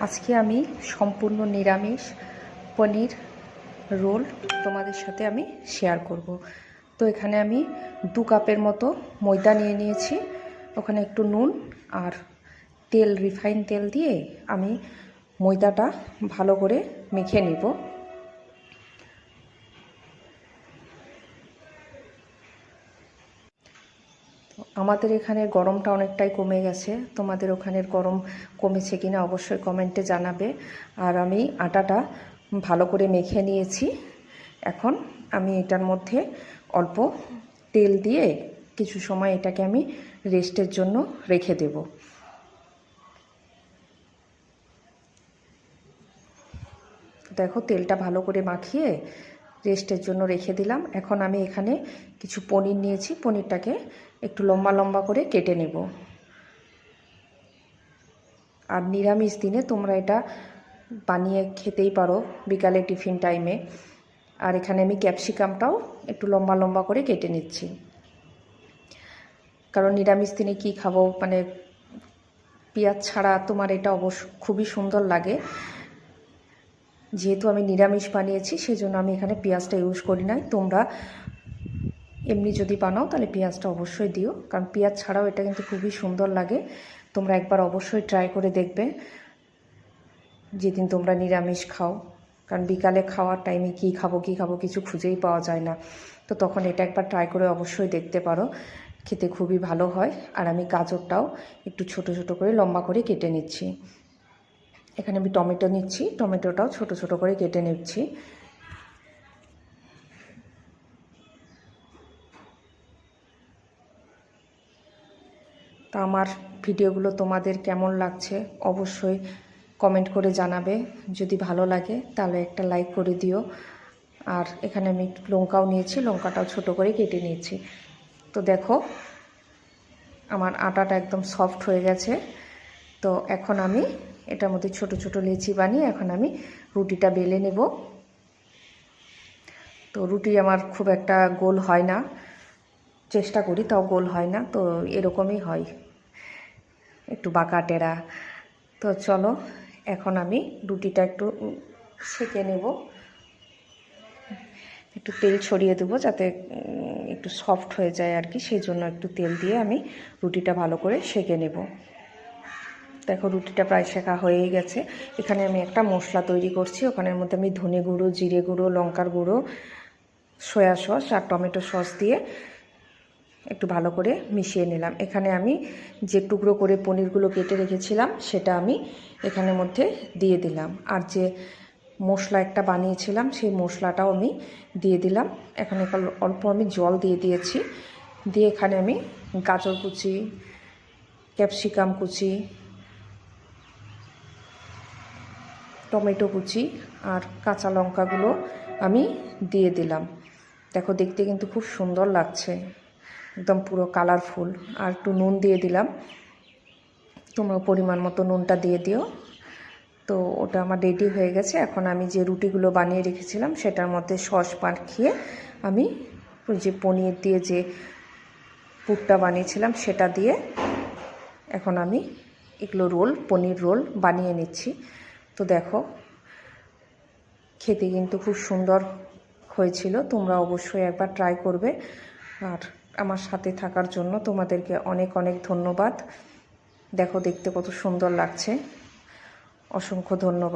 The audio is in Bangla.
আজকে আমি সম্পূর্ণ নিরামিষ পনির রোল তোমাদের সাথে আমি শেয়ার করব। তো এখানে আমি 2 কাপের মতো ময়দা নিয়ে নিয়েছি, ওখানে একটু নুন আর তেল, রিফাইন তেল দিয়ে আমি ময়দাটা ভালো করে মেখে নিব। আমাদের এখানে গরমটা অনেকটাই কমে গেছে, তোমাদের ওখানের গরম কমেছে কিনা অবশ্যই কমেন্টে জানাবে। আর আমি আটাটা ভালো করে মেখে নিয়েছি। এখন আমি এটার মধ্যে অল্প তেল দিয়ে কিছু সময় এটাকে আমি রেস্টের জন্য রেখে দেব। দেখো, তেলটা ভালো করে মাখিয়ে রেস্টের জন্য রেখে দিলাম। এখন আমি এখানে কিছু পনির নিয়েছি, পনিরটাকে একটু লম্বা লম্বা করে কেটে নেব। আর নিরামিষ দিনে তোমরা এটা বানিয়ে খেতেই পারো বিকালে টিফিন টাইমে। আর এখানে আমি ক্যাপসিকামটাও একটু লম্বা লম্বা করে কেটে নিচ্ছি, কারণ নিরামিষ দিনে কি খাবো, মানে পেঁয়াজ ছাড়া তোমার এটা অবশ্য খুবই সুন্দর লাগে। যেহেতু আমি নিরামিষ বানিয়েছি সেজন্য আমি এখানে পেঁয়াজটা ইউজ করি না। তোমরা এমনি যদি বানাও তাহলে পেঁয়াজটা অবশ্যই দিও, কারণ পেঁয়াজ ছাড়াও এটা কিন্তু খুবই সুন্দর লাগে। তোমরা একবার অবশ্যই ট্রাই করে দেখবে যেদিন তোমরা নিরামিষ খাও, কারণ বিকালে খাওয়ার টাইমে কী খাবো কিছু খুঁজেই পাওয়া যায় না। তো তখন এটা একবার ট্রাই করে অবশ্যই দেখতে পারো, খেতে খুবই ভালো হয়। আর আমি গাজরটাও একটু ছোট ছোট করে লম্বা করে কেটে নিচ্ছি। এখানে আমি টমেটো নিচ্ছি, টমেটোটাও ছোট ছোট করে কেটে নিচ্ছি। তা আমার ভিডিওগুলো তোমাদের কেমন লাগছে অবশ্যই কমেন্ট করে জানাবে। যদি ভালো লাগে তাহলে একটা লাইক করে দিও। আর এখানে আমি লঙ্কাও নিয়েছি, লঙ্কাটাও ছোট করে কেটে নিয়েছি। তো দেখো, আমার আটাটা একদম সফট হয়ে গেছে। তো এখন আমি এটার মধ্যে ছোট ছোট লেচি বানিয়ে এখন আমি রুটিটা বেলে নেব। তো রুটি আমার খুব একটা গোল হয় না, চেষ্টা করি তাও গোল হয় না, তো এরকমই হয়, একটু বাঁকা টেরা। তো চলো, এখন আমি রুটিটা একটু সেঁকে নেব, একটু তেল ছড়িয়ে দেবো যাতে একটু সফট হয়ে যায় আর কি, সেই জন্য একটু তেল দিয়ে আমি রুটিটা ভালো করে সেঁকে নেব। দেখো, রুটিটা প্রায় শেখা হয়েই গেছে। এখানে আমি একটা মশলা তৈরি করছি, ওখানের মধ্যে আমি ধনে গুঁড়ো, জিরে গুঁড়ো, লঙ্কার গুঁড়ো, সয়া সস আর টমেটো সস দিয়ে একটু ভালো করে মিশিয়ে নিলাম। এখানে আমি যে টুকরো করে পনিরগুলো কেটে রেখেছিলাম সেটা আমি এখানের মধ্যে দিয়ে দিলাম। আর যে মশলা একটা বানিয়েছিলাম সেই মশলাটাও আমি দিয়ে দিলাম। এখানে অল্প আমি জল দিয়ে দিয়েছি, দিয়ে এখানে আমি গাজর কুচি, ক্যাপসিকাম কুচি, টমেটো কুচি আর কাঁচা লঙ্কাগুলো আমি দিয়ে দিলাম। দেখো, দেখতে কিন্তু খুব সুন্দর লাগছে, একদম পুরো কালারফুল। আর একটু নুন দিয়ে দিলাম, তোমরা পরিমাণ মতো নুনটা দিয়ে দিও। তো ওটা আমার রেডি হয়ে গেছে। এখন আমি যে রুটিগুলো বানিয়ে রেখেছিলাম সেটার মধ্যে সস মাখিয়ে আমি ওই যে পনির দিয়ে যে পুরটা বানিয়েছিলাম সেটা দিয়ে এখন আমি এগুলো পনির রোল বানিয়ে নিচ্ছি। তো দেখো, খেতে কিন্তু খুব সুন্দর হয়েছিল, তোমরা অবশ্যই একবার ট্রাই করবে। আর আমার সাথে থাকার জন্য তোমাদেরকে অনেক অনেক ধন্যবাদ। দেখো, দেখতে কত সুন্দর লাগছে, অসংখ্য ধন্যবাদ।